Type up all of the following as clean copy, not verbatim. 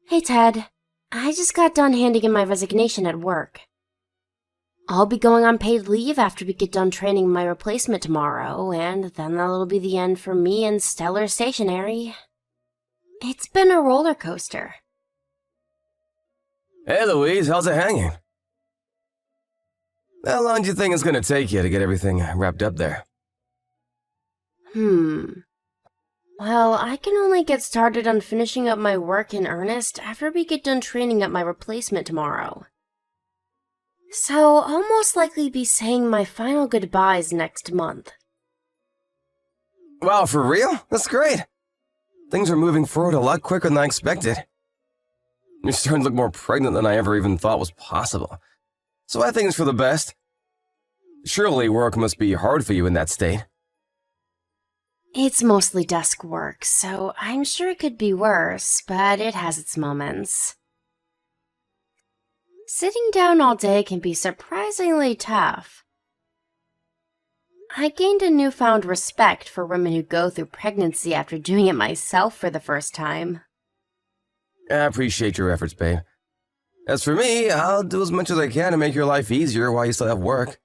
Hey Ted, I just got done handing in my resignation at work. I'll be going on paid leave after we get done training my replacement tomorrow, and then that'll be the end for me and Stellar Stationery. It's been a roller coaster. Hey Louise, how's it hanging? How long do you think it's gonna take you to get everything wrapped up there? Well, I can only get started on finishing up my work in earnest after we get done training up my replacement tomorrow. So I'll most likely be saying my final goodbyes next month. Wow, for real? That's great. Things are moving forward a lot quicker than I expected. You're starting to look more pregnant than I ever even thought was possible. So I think it's for the best. Surely work must be hard for you in that state. It's mostly desk work, so I'm sure it could be worse, but it has its moments. Sitting down all day can be surprisingly tough. I gained a newfound respect for women who go through pregnancy after doing it myself for the first time. I appreciate your efforts, babe. As for me, I'll do as much as I can to make your life easier while you still have work.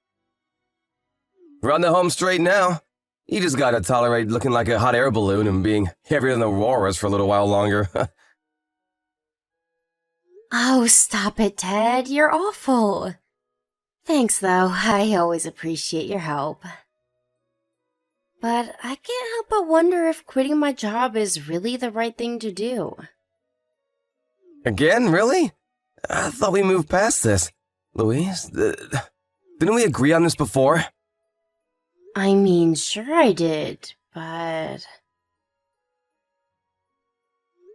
Run the home straight now. You just gotta tolerate looking like a hot air balloon and being heavier than Aurora's for a little while longer. Oh, stop it, Ted. You're awful. Thanks, though. I always appreciate your help. But I can't help but wonder if quitting my job is really the right thing to do. Again, really? I thought we moved past this. Louise, didn't we agree on this before? I mean, sure I did, but...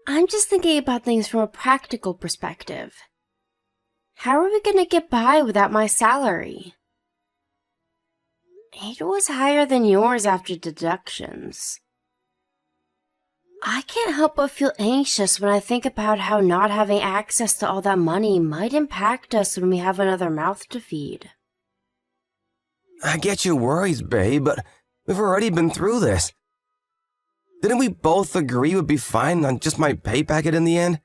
I'm just thinking about things from a practical perspective. How are we gonna get by without my salary? It was higher than yours after deductions. I can't help but feel anxious when I think about how not having access to all that money might impact us when we have another mouth to feed. I get your worries, babe, but we've already been through this. Didn't we both agree it would be fine on just my pay packet in the end?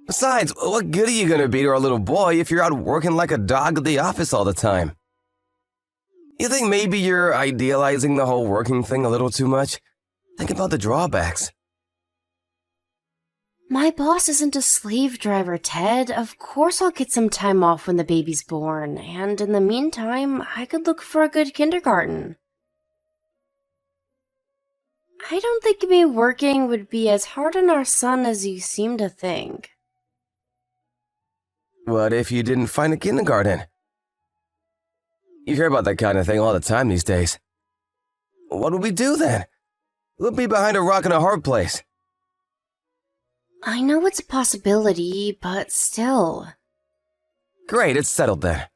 Besides, what good are you gonna be to our little boy if you're out working like a dog at the office all the time? You think maybe you're idealizing the whole working thing a little too much? Think about the drawbacks. My boss isn't a slave driver, Ted. Of course I'll get some time off when the baby's born, and in the meantime, I could look for a good kindergarten. I don't think me working would be as hard on our son as you seem to think. What if you didn't find a kindergarten? You hear about that kind of thing all the time these days. What would we do then? We'll be behind a rock and a hard place. I know it's a possibility, but still. Great, it's settled then.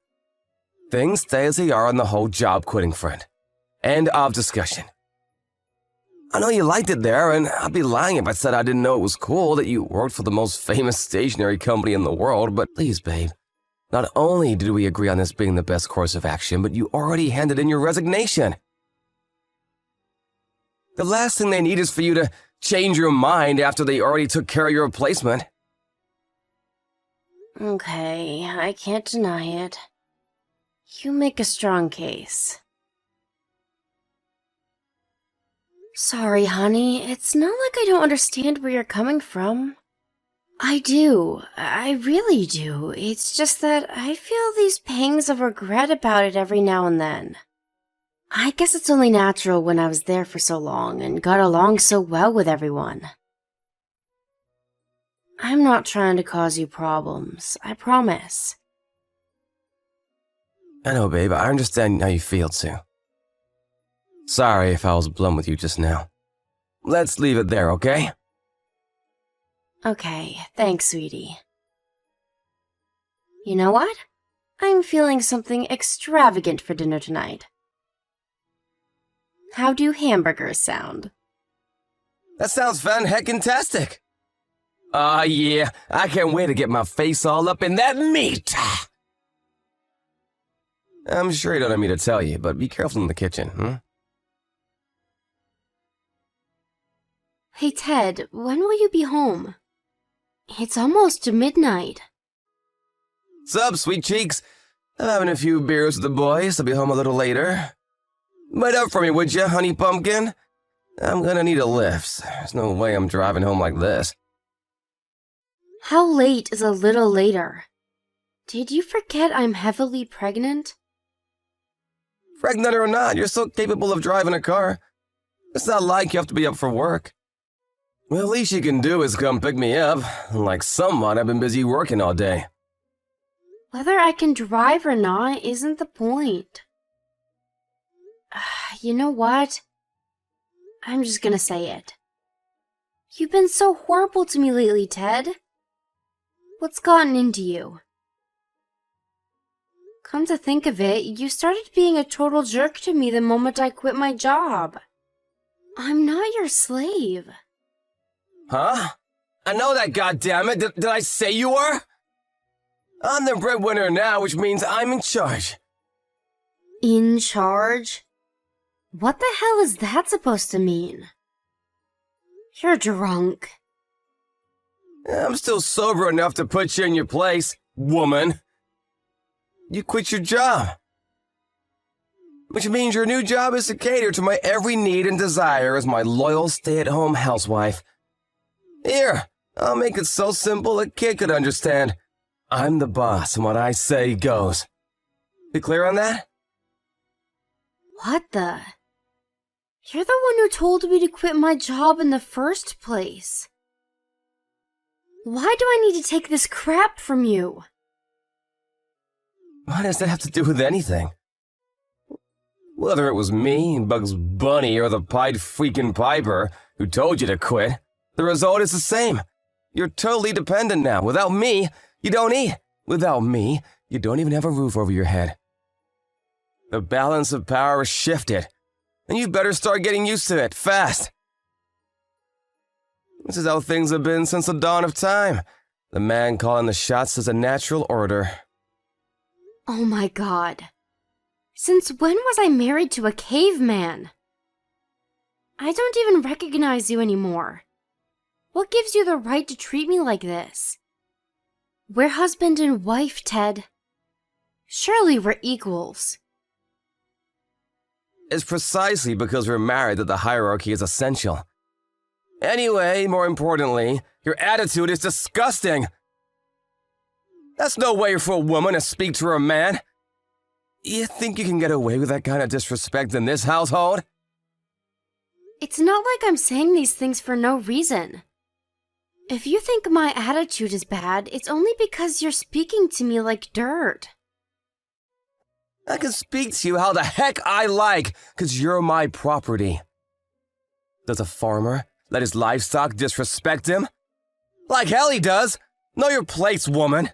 Things stay as they are on the whole job quitting front. End of discussion. I know you liked it there, and I'd be lying if I said I didn't know it was cool that you worked for the most famous stationery company in the world, but please, babe. Not only did we agree on this being the best course of action, but you already handed in your resignation. The last thing they need is for you to change your mind after they already took care of your replacement. Okay, I can't deny it. You make a strong case. Sorry, honey, it's not like I don't understand where you're coming from. I do. I really do. It's just that I feel these pangs of regret about it every now and then. I guess it's only natural when I was there for so long and got along so well with everyone. I'm not trying to cause you problems, I promise. I know, babe. I understand how you feel, too. Sorry if I was blunt with you just now. Let's leave it there, okay? Okay, thanks, sweetie. You know what? I'm feeling something extravagant for dinner tonight. How do hamburgers sound? That sounds fan-heckin-tastic. Yeah, I can't wait to get my face all up in that meat. I'm sure you don't want me to tell you, but be careful in the kitchen, Hey, Ted, when will you be home? It's almost midnight. Sup, sweet cheeks? I'm having a few beers with the boys. I'll be home a little later. Wait up for me, would you, honey pumpkin? I'm gonna need a lift. There's no way I'm driving home like this. How late is a little later? Did you forget I'm heavily pregnant? Pregnant or not, you're still capable of driving a car. It's not like you have to be up for work. Well, the least you can do is come pick me up. Like someone, I've been busy working all day. Whether I can drive or not isn't the point. You know what? I'm just gonna say it. You've been so horrible to me lately, Ted. What's gotten into you? Come to think of it, you started being a total jerk to me the moment I quit my job. I'm not your slave. Huh? I know that, goddammit. Did I say you were? I'm the breadwinner now, which means I'm in charge. In charge? What the hell is that supposed to mean? You're drunk. I'm still sober enough to put you in your place, woman. You quit your job. Which means your new job is to cater to my every need and desire as my loyal stay-at-home housewife. Here, I'll make it so simple a kid could understand. I'm the boss, and what I say goes. You clear on that? What the? You're the one who told me to quit my job in the first place. Why do I need to take this crap from you? What does that have to do with anything? Whether it was me, Bugs Bunny, or the Pied freaking Piper who told you to quit, the result is the same. You're totally dependent now. Without me, you don't eat. Without me, you don't even have a roof over your head. The balance of power is shifted, and you better start getting used to it, fast. This is how things have been since the dawn of time. The man calling the shots is a natural order. Oh my god. Since when was I married to a caveman? I don't even recognize you anymore. What gives you the right to treat me like this? We're husband and wife, Ted. Surely we're equals. It's precisely because we're married that the hierarchy is essential. Anyway, more importantly, your attitude is disgusting. That's no way for a woman to speak to her man. You think you can get away with that kind of disrespect in this household? It's not like I'm saying these things for no reason. If you think my attitude is bad, it's only because you're speaking to me like dirt. I can speak to you how the heck I like, 'cause you're my property. Does a farmer let his livestock disrespect him? Like hell he does. Know your place, woman.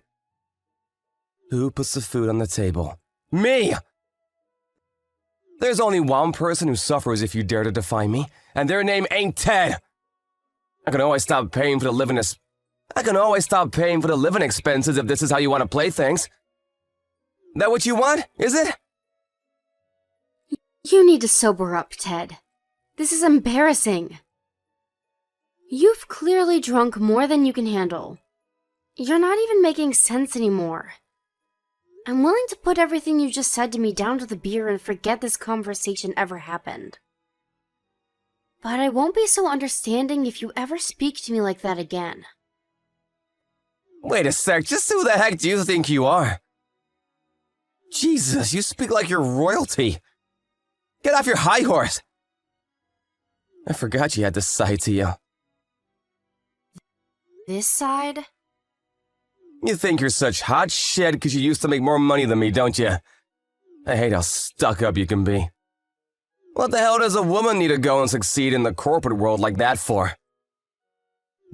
Who puts the food on the table? Me! There's only one person who suffers if you dare to defy me, and their name ain't Ted. I can always stop paying for the living expenses if this is how you want to play things. That what you want, is it? You need to sober up, Ted. This is embarrassing. You've clearly drunk more than you can handle. You're not even making sense anymore. I'm willing to put everything you just said to me down to the beer and forget this conversation ever happened. But I won't be so understanding if you ever speak to me like that again. Wait a sec, just who the heck do you think you are? Jesus, you speak like you're royalty. Get off your high horse. I forgot you had this side to you. This side? You think you're such hot shit because you used to make more money than me, don't you? I hate how stuck up you can be. What the hell does a woman need to go and succeed in the corporate world like that for?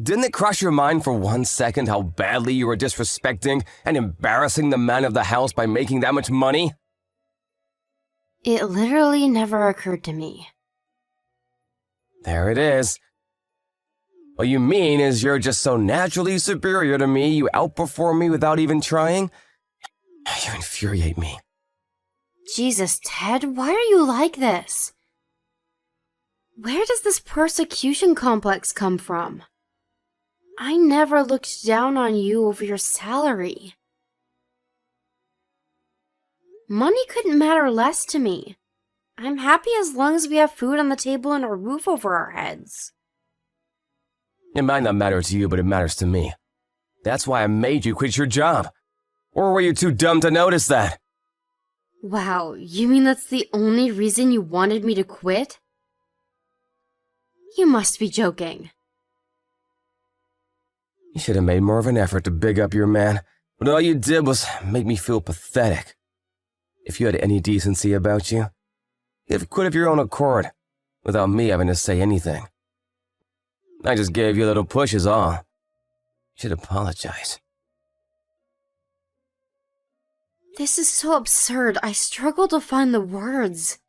Didn't it cross your mind for 1 second how badly you were disrespecting and embarrassing the man of the house by making that much money? It literally never occurred to me. There it is. What you mean is you're just so naturally superior to me, you outperform me without even trying? You infuriate me. Jesus, Ted, why are you like this? Where does this persecution complex come from? I never looked down on you over your salary. Money couldn't matter less to me. I'm happy as long as we have food on the table and a roof over our heads. It might not matter to you, but it matters to me. That's why I made you quit your job. Or were you too dumb to notice that? Wow, you mean that's the only reason you wanted me to quit? You must be joking. You should have made more of an effort to big up your man, but all you did was make me feel pathetic. If you had any decency about you, you'd have quit of your own accord, without me having to say anything. I just gave you a little push is all. You should apologize. This is so absurd, I struggle to find the words.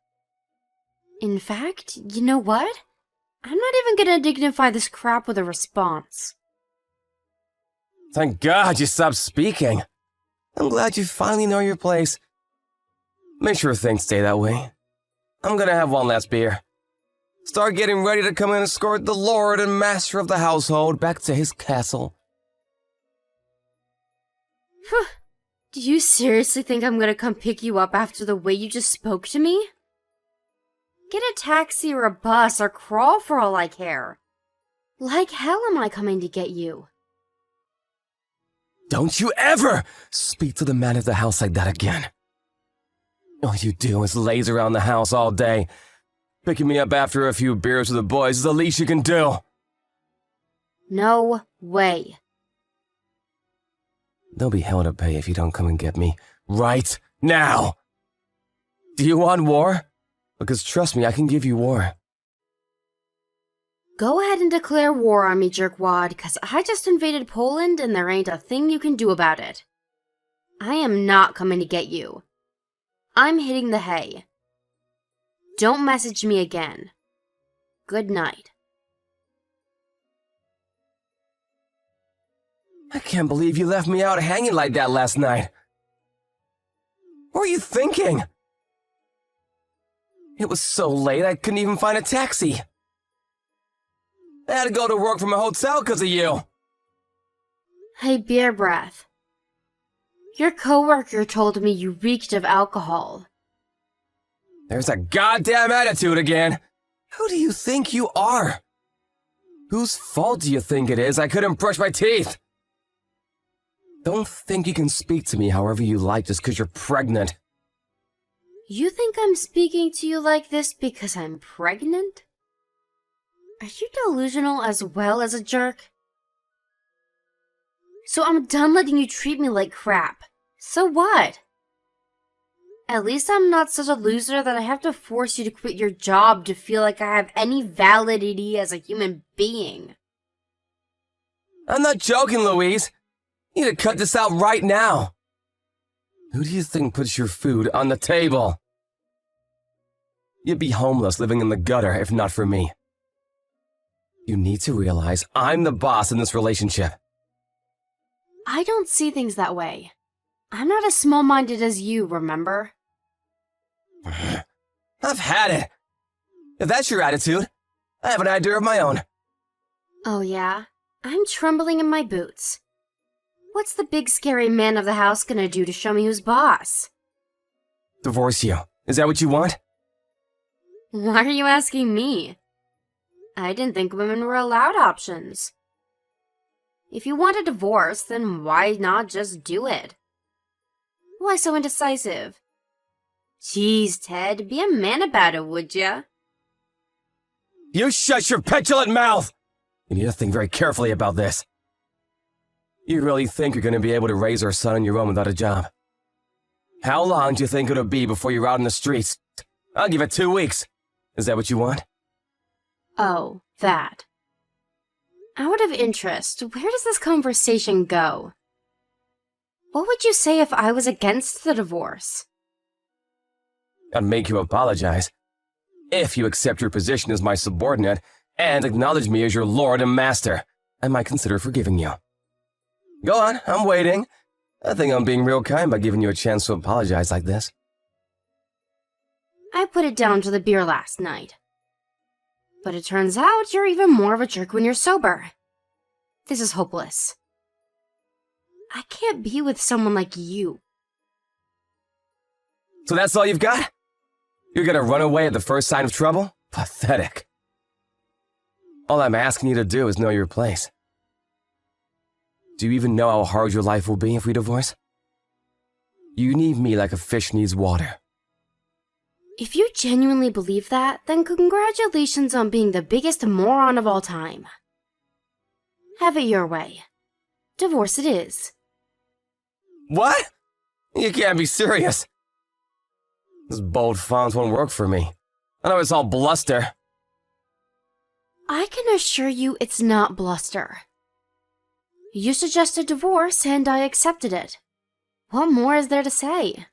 In fact, you know what? I'm not even gonna dignify this crap with a response. Thank God you stopped speaking. I'm glad you finally know your place. Make sure things stay that way. I'm gonna have one last beer. Start getting ready to come and escort the lord and master of the household back to his castle. Do you seriously think I'm gonna come pick you up after the way you just spoke to me? Get a taxi or a bus or crawl for all I care. Like hell am I coming to get you? Don't you ever speak to the man of the house like that again. All you do is laze around the house all day. Picking me up after a few beers with the boys is the least you can do. No way. There'll be hell to pay if you don't come and get me right now. Do you want war? Because trust me, I can give you war. Go ahead and declare war on me, jerkwad, cause I just invaded Poland and there ain't a thing you can do about it. I am not coming to get you. I'm hitting the hay. Don't message me again. Good night. I can't believe you left me out hanging like that last night. What were you thinking? It was so late I couldn't even find a taxi. I had to go to work from a hotel because of you. Hey, beer breath. Your coworker told me you reeked of alcohol. There's a goddamn attitude again. Who do you think you are? Whose fault do you think it is I couldn't brush my teeth? Don't think you can speak to me however you like just because you're pregnant. You think I'm speaking to you like this because I'm pregnant? Are you delusional as well as a jerk? So I'm done letting you treat me like crap. So what? At least I'm not such a loser that I have to force you to quit your job to feel like I have any validity as a human being. I'm not joking, Louise. You need to cut this out right now. Who do you think puts your food on the table? You'd be homeless living in the gutter if not for me. You need to realize I'm the boss in this relationship. I don't see things that way. I'm not as small-minded as you, remember? I've had it. If that's your attitude, I have an idea of my own. Oh yeah? I'm trembling in my boots. What's the big scary man of the house gonna do to show me who's boss? Divorce you. Is that what you want? Why are you asking me? I didn't think women were allowed options. If you want a divorce, then why not just do it? Why so indecisive? Jeez, Ted, be a man about it, would ya? You shut your petulant mouth! You need to think very carefully about this. You really think you're going to be able to raise our son on your own without a job? How long do you think it'll be before you're out in the streets? I'll give it 2 weeks. Is that what you want? Oh, that. Out of interest, where does this conversation go? What would you say if I was against the divorce? I'd make you apologize. If you accept your position as my subordinate and acknowledge me as your lord and master, I might consider forgiving you. Go on, I'm waiting. I think I'm being real kind by giving you a chance to apologize like this. I put it down to the beer last night. But it turns out you're even more of a jerk when you're sober. This is hopeless. I can't be with someone like you. So that's all you've got? You're gonna run away at the first sign of trouble? Pathetic. All I'm asking you to do is know your place. Do you even know how hard your life will be if we divorce? You need me like a fish needs water. If you genuinely believe that, then congratulations on being the biggest moron of all time. Have it your way. Divorce it is. What? You can't be serious. This bold font won't work for me. I know it's all bluster. I can assure you it's not bluster. You suggested divorce and I accepted it. What more is there to say?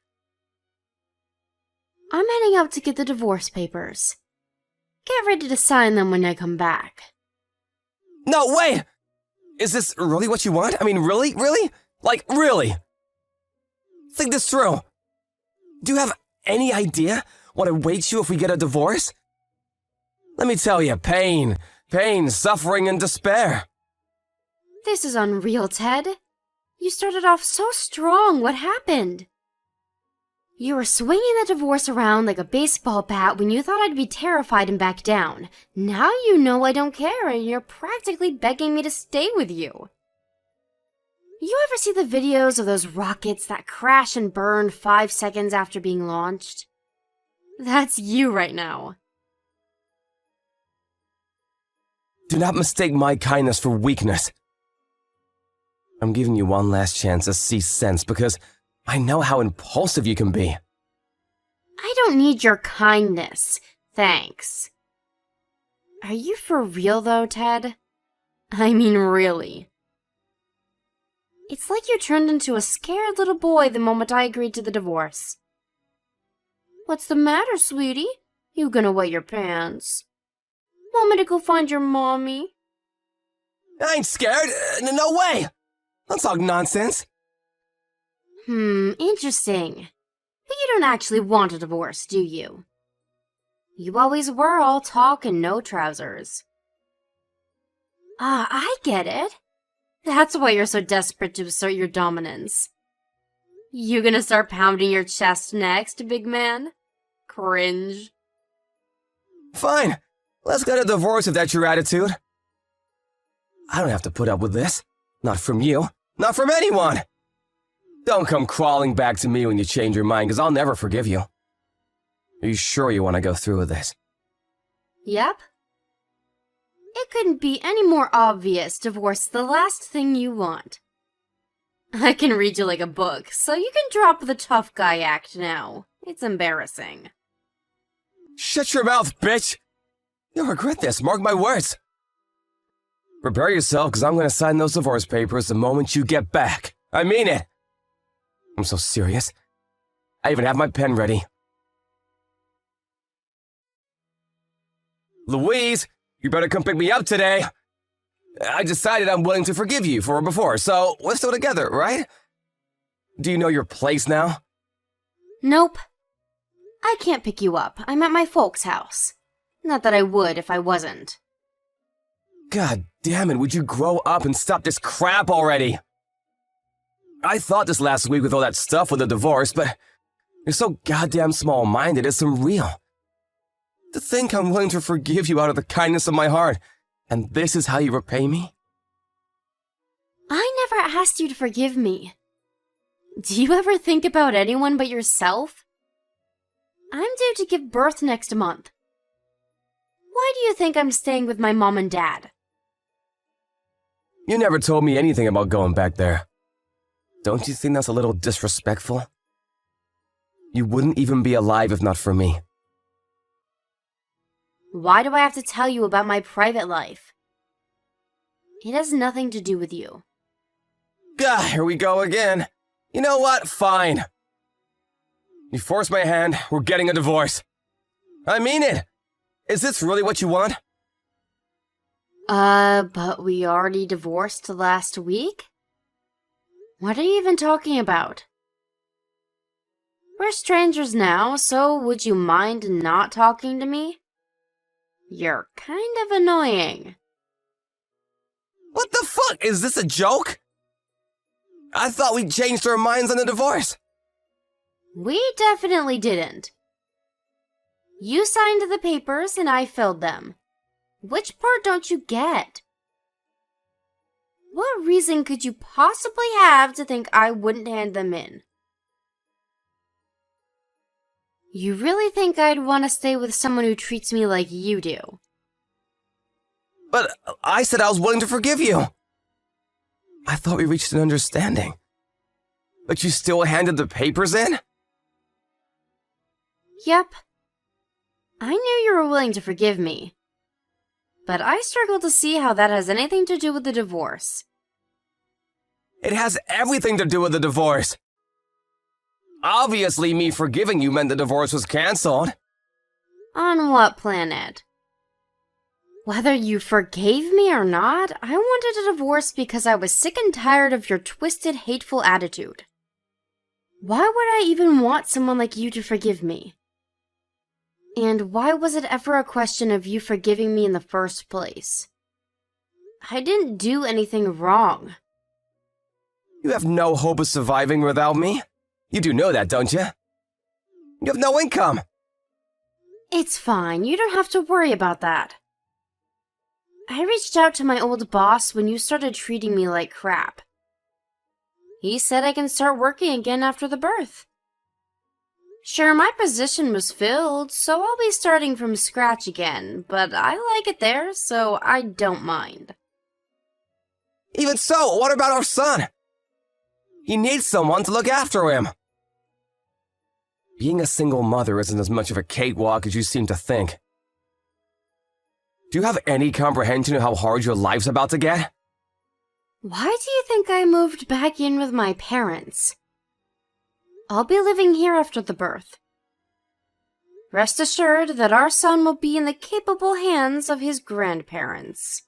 I'm heading out to get the divorce papers. Get ready to sign them when I come back. No, wait! Is this really what you want? I mean, really? Really? Like, really? Think this through. Do you have any idea what awaits you if we get a divorce? Let me tell you, pain, suffering, and despair. This is unreal, Ted. You started off so strong. What happened? You were swinging the divorce around like a baseball bat when you thought I'd be terrified and back down. Now you know I don't care and you're practically begging me to stay with you. You ever see the videos of those rockets that crash and burn 5 seconds after being launched? That's you right now. Do not mistake my kindness for weakness. I'm giving you one last chance to see sense because I know how impulsive you can be. I don't need your kindness, thanks. Are you for real though, Ted? I mean really. It's like you turned into a scared little boy the moment I agreed to the divorce. What's the matter, sweetie? You gonna wet your pants? Want me to go find your mommy? I ain't scared. No way. Don't talk nonsense. Interesting. But you don't actually want a divorce, do you? You always were all talk and no trousers. Ah, I get it. That's why you're so desperate to assert your dominance. You gonna start pounding your chest next, big man? Cringe. Fine. Let's get a divorce if that's your attitude. I don't have to put up with this. Not from you. Not from anyone. Don't come crawling back to me when you change your mind, because I'll never forgive you. Are you sure you want to go through with this? Yep. It couldn't be any more obvious divorce is the last thing you want. I can read you like a book, so you can drop the tough guy act now. It's embarrassing. Shut your mouth, bitch! You'll regret this, mark my words. Prepare yourself, because I'm going to sign those divorce papers the moment you get back. I mean it. I'm so serious. I even have my pen ready. Louise, you better come pick me up today. I decided I'm willing to forgive you for before, so we're still together, right? Do you know your place now? Nope. I can't pick you up. I'm at my folks' house. Not that I would if I wasn't. God damn it, would you grow up and stop this crap already? I thought this last week with all that stuff with the divorce, but you're so goddamn small-minded, it's unreal. To think I'm willing to forgive you out of the kindness of my heart, and this is how you repay me? I never asked you to forgive me. Do you ever think about anyone but yourself? I'm due to give birth next month. Why do you think I'm staying with my mom and dad? You never told me anything about going back there. Don't you think that's a little disrespectful? You wouldn't even be alive if not for me. Why do I have to tell you about my private life? It has nothing to do with you. Gah, here we go again. You know what? Fine. You forced my hand, we're getting a divorce. I mean it. Is this really what you want? But we already divorced last week? What are you even talking about? We're strangers now, so would you mind not talking to me? You're kind of annoying. What the fuck? Is this a joke? I thought we changed our minds on the divorce. We definitely didn't. You signed the papers and I filled them. Which part don't you get? What reason could you possibly have to think I wouldn't hand them in? You really think I'd want to stay with someone who treats me like you do? But I said I was willing to forgive you. I thought we reached an understanding. But you still handed the papers in? Yep. I knew you were willing to forgive me. But I struggle to see how that has anything to do with the divorce. It has everything to do with the divorce. Obviously, me forgiving you meant the divorce was canceled. On what planet? Whether you forgave me or not, I wanted a divorce because I was sick and tired of your twisted, hateful attitude. Why would I even want someone like you to forgive me? And why was it ever a question of you forgiving me in the first place? I didn't do anything wrong. You have no hope of surviving without me. You do know that, don't you? You have no income. It's fine. You don't have to worry about that. I reached out to my old boss when you started treating me like crap. He said I can start working again after the birth. Sure, my position was filled, so I'll be starting from scratch again, but I like it there, so I don't mind. Even so, what about our son? He needs someone to look after him. Being a single mother isn't as much of a cakewalk as you seem to think. Do you have any comprehension of how hard your life's about to get? Why do you think I moved back in with my parents? I'll be living here after the birth. Rest assured that our son will be in the capable hands of his grandparents.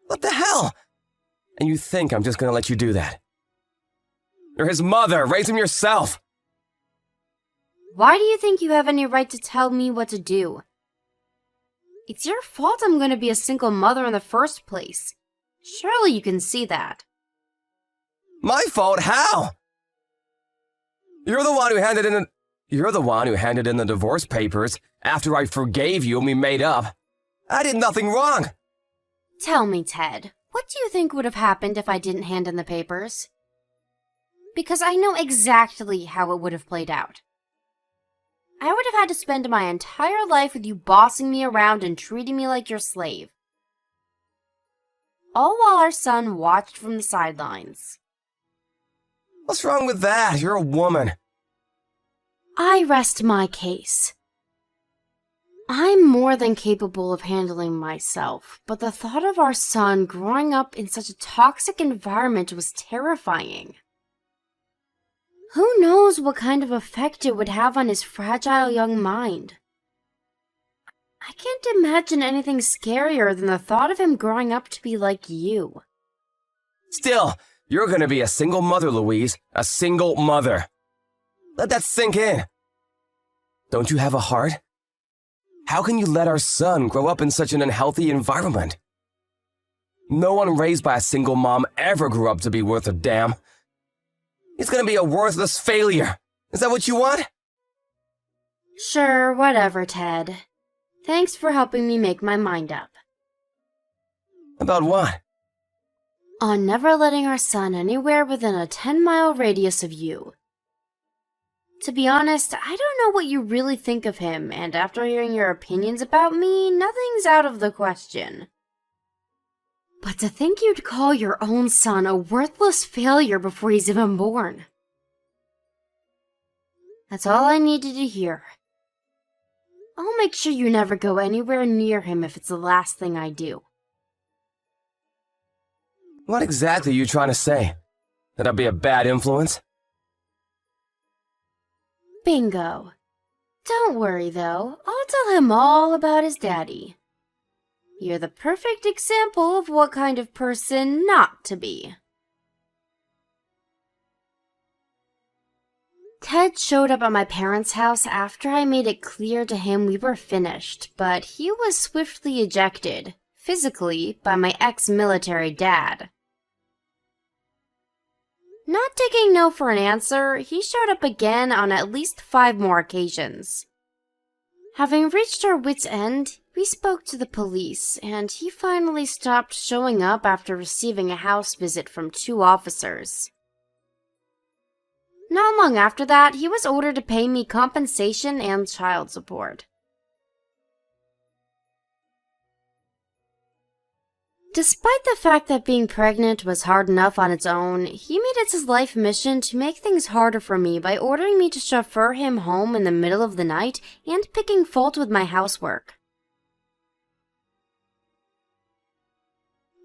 What the hell? And you think I'm just gonna let you do that? You're his mother. Raise him yourself. Why do you think you have any right to tell me what to do? It's your fault I'm going to be a single mother in the first place. Surely you can see that. My fault? How? You're the one who handed in the divorce papers after I forgave you and we made up. I did nothing wrong. Tell me, Ted, what do you think would have happened if I didn't hand in the papers? Because I know exactly how it would have played out. I would have had to spend my entire life with you bossing me around and treating me like your slave. All while our son watched from the sidelines. What's wrong with that? You're a woman. I rest my case. I'm more than capable of handling myself, but the thought of our son growing up in such a toxic environment was terrifying. Who knows what kind of effect it would have on his fragile young mind? I can't imagine anything scarier than the thought of him growing up to be like you. Still, you're gonna be a single mother, Louise. A single mother. Let that sink in. Don't you have a heart? How can you let our son grow up in such an unhealthy environment? No one raised by a single mom ever grew up to be worth a damn. He's gonna be a worthless failure. Is that what you want? Sure, whatever, Ted. Thanks for helping me make my mind up. About what? On never letting our son anywhere within a 10-mile radius of you. To be honest, I don't know what you really think of him, and after hearing your opinions about me, nothing's out of the question. But to think you'd call your own son a worthless failure before he's even born. That's all I needed to hear. I'll make sure you never go anywhere near him if it's the last thing I do. What exactly are you trying to say? That I'd be a bad influence? Bingo. Don't worry, though. I'll tell him all about his daddy. You're the perfect example of what kind of person not to be. Ted showed up at my parents' house after I made it clear to him we were finished, but he was swiftly ejected, physically, by my ex-military dad. Not taking no for an answer, he showed up again on at least 5 more occasions. Having reached our wits' end, we spoke to the police, and he finally stopped showing up after receiving a house visit from 2 officers. Not long after that, he was ordered to pay me compensation and child support. Despite the fact that being pregnant was hard enough on its own, he made it his life mission to make things harder for me by ordering me to chauffeur him home in the middle of the night and picking fault with my housework.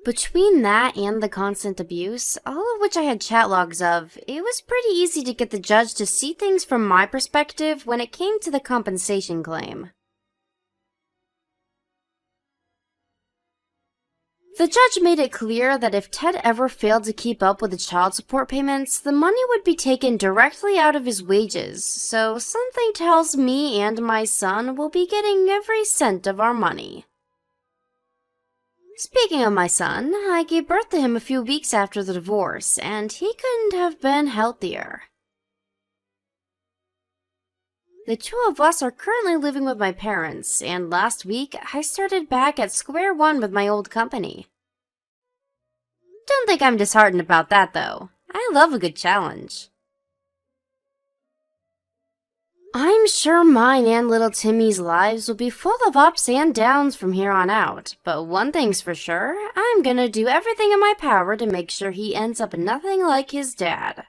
Between that and the constant abuse, all of which I had chat logs of, it was pretty easy to get the judge to see things from my perspective when it came to the compensation claim. The judge made it clear that if Ted ever failed to keep up with the child support payments, the money would be taken directly out of his wages, so something tells me and my son will be getting every cent of our money. Speaking of my son, I gave birth to him a few weeks after the divorce, and he couldn't have been healthier. The 2 of us are currently living with my parents, and last week I started back at square one with my old company. Don't think I'm disheartened about that though. I love a good challenge. I'm sure mine and little Timmy's lives will be full of ups and downs from here on out, but one thing's for sure, I'm gonna do everything in my power to make sure he ends up nothing like his dad.